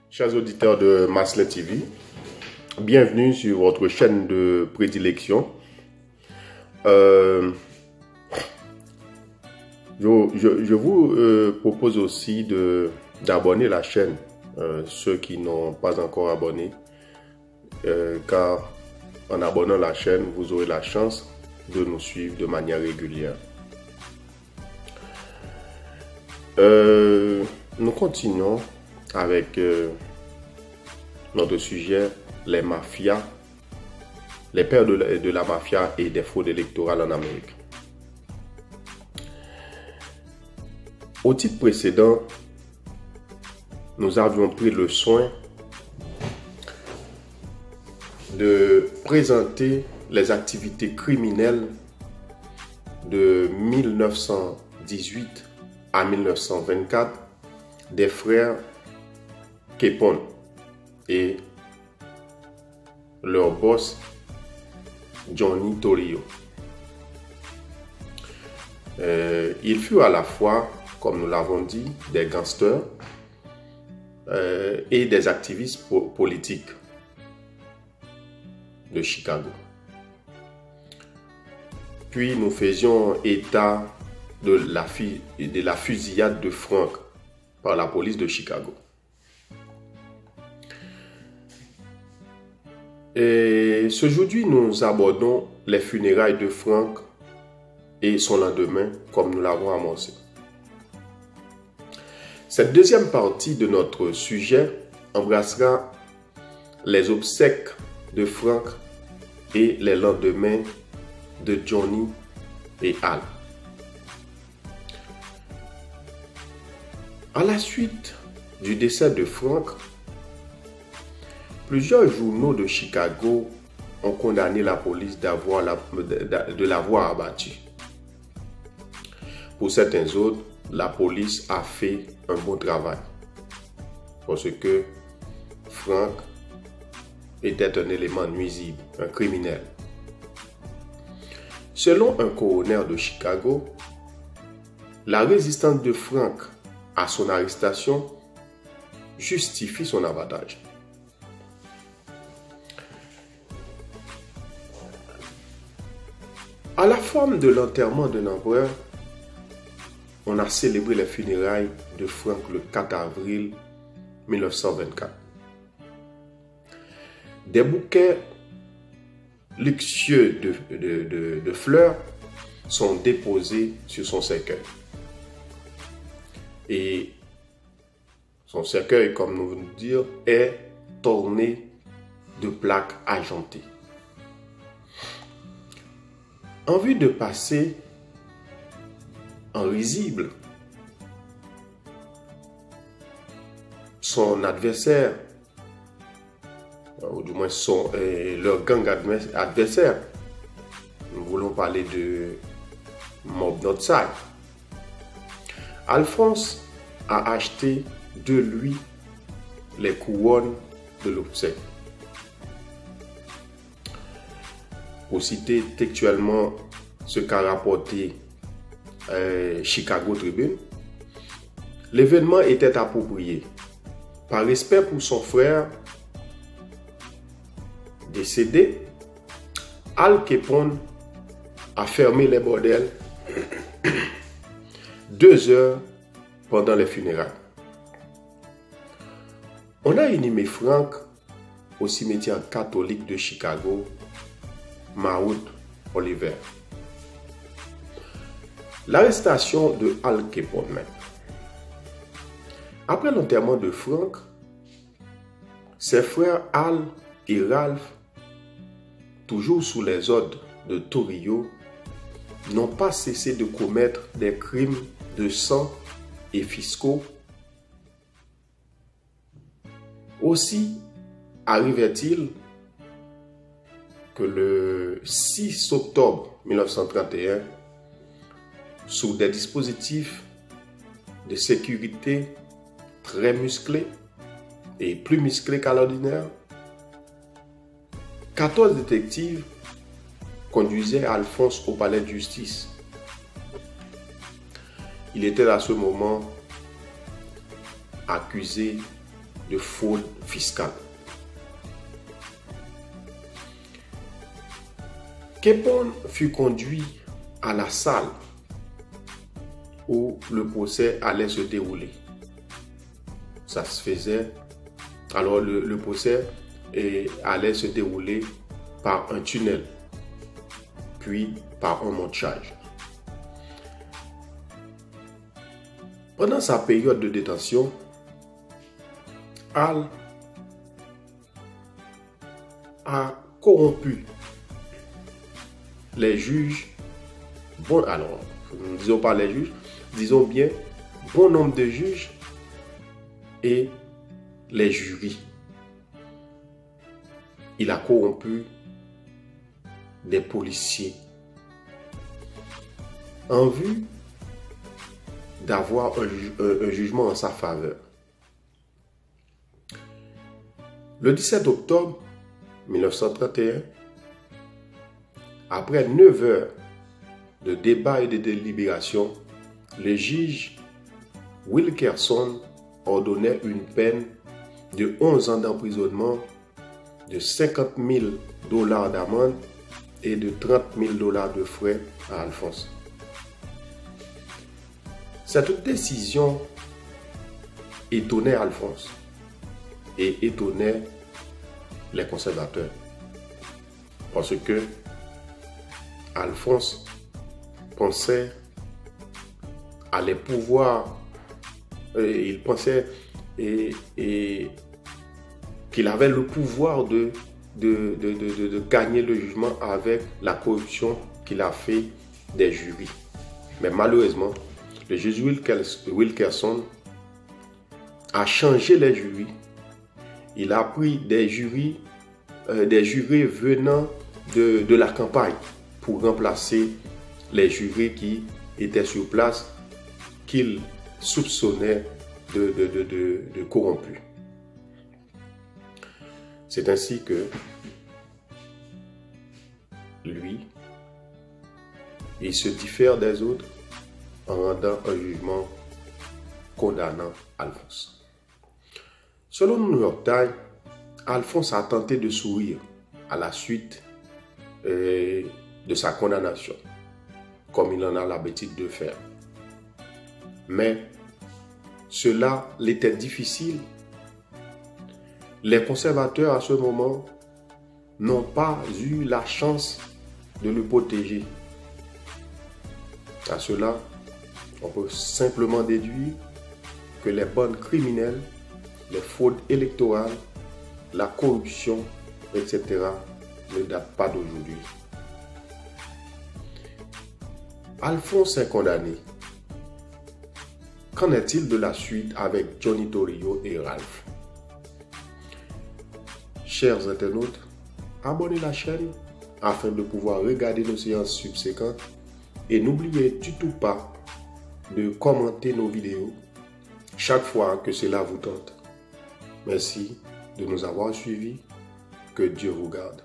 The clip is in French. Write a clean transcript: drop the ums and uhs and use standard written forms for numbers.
Chers auditeurs de Maslin TV, bienvenue sur votre chaîne de prédilection. Je vous propose aussi d'abonner la chaîne, ceux qui n'ont pas encore abonné, car en abonnant la chaîne, vous aurez la chance de nous suivre de manière régulière. Nous continuons avec notre sujet, les mafias, les pères de la mafia et des fraudes électorales en Amérique. Au titre précédent, nous avions pris le soin de présenter les activités criminelles de 1918 à 1924 des frères Capone et leur boss Johnny Torrio. Ils furent à la fois, comme nous l'avons dit, des gangsters et des activistes politiques de Chicago. Puis nous faisions état de la fusillade de Frank par la police de Chicago. Et aujourd'hui, nous abordons les funérailles de Frank et son lendemain, comme nous l'avons annoncé. Cette deuxième partie de notre sujet embrassera les obsèques de Frank et les lendemains de Johnny et Al. À la suite du décès de Frank, plusieurs journaux de Chicago ont condamné la police de l'avoir abattu. Pour certains autres, la police a fait un bon travail parce que Frank était un élément nuisible, un criminel. Selon un coroner de Chicago, la résistance de Frank à son arrestation justifie son abattage. À la forme de l'enterrement d'un empereur, on a célébré les funérailles de Frank le 4 avril 1924. Des bouquets luxueux de fleurs sont déposés sur son cercueil. Et son cercueil, comme nous venons de dire, est orné de plaques argentées. En vue de passer en risible son adversaire, ou du moins leur gang adversaire, nous voulons parler de Mob Northside. Alphonse a acheté de lui les couronnes de l'obsèque. Pour citer textuellement ce qu'a rapporté Chicago Tribune, l'événement était approprié. Par respect pour son frère décédé, Al Capone a fermé les bordels 2 heures pendant les funérailles. On a inhumé Frank au cimetière catholique de Chicago, Mount Oliver. L'arrestation de Al Capone. Après l'enterrement de Frank, ses frères Al et Ralph, toujours sous les ordres de Torrio, n'ont pas cessé de commettre des crimes de sang et fiscaux. Aussi arrivait-il que le 6 octobre 1931, sous des dispositifs de sécurité très musclés et plus musclés qu'à l'ordinaire, 14 détectives conduisaient Alphonse au palais de justice. Il était à ce moment accusé de fraude fiscale. Capone fut conduit à la salle où le procès allait se dérouler. Ça se faisait. Alors le procès allait se dérouler par un tunnel, puis par un montage. Pendant sa période de détention, Al a corrompu les juges. Bon, alors, ne disons pas les juges, disons bien bon nombre de juges et les jurys. Il a corrompu des policiers en vue d'avoir un jugement en sa faveur. Le 17 octobre 1931, après 9 heures de débat et de délibération, le juge Wilkerson ordonnait une peine de 11 ans d'emprisonnement, de 50 000 $ d'amende et de 30 000 $ de frais à Alphonse. Cette décision étonnait Alphonse et étonnait les conservateurs, parce que Alphonse pensait à les pouvoirs, il pensait qu'il avait le pouvoir de gagner le jugement avec la corruption qu'il a fait des jurys. Mais malheureusement, le juge Wilkerson a changé les jurys. Il a pris des jurys venant de la campagne pour remplacer les jurés qui étaient sur place, qu'il soupçonnait de corrompus. C'est ainsi que lui, il se diffère des autres en rendant un jugement condamnant Alphonse. Selon New York Times, Alphonse a tenté de sourire à la suite de sa condamnation, comme il en a l'habitude de faire. Mais cela l'était difficile. Les conservateurs à ce moment n'ont pas eu la chance de le protéger. À cela, on peut simplement déduire que les bandes criminelles, les fraudes électorales, la corruption, etc. ne datent pas d'aujourd'hui. Alphonse est condamné. Qu'en est-il de la suite avec Johnny Torrio et Ralph? Chers internautes, abonnez la chaîne afin de pouvoir regarder nos séances subséquentes et n'oubliez du tout pas de commenter nos vidéos chaque fois que cela vous tente. Merci de nous avoir suivis. Que Dieu vous garde.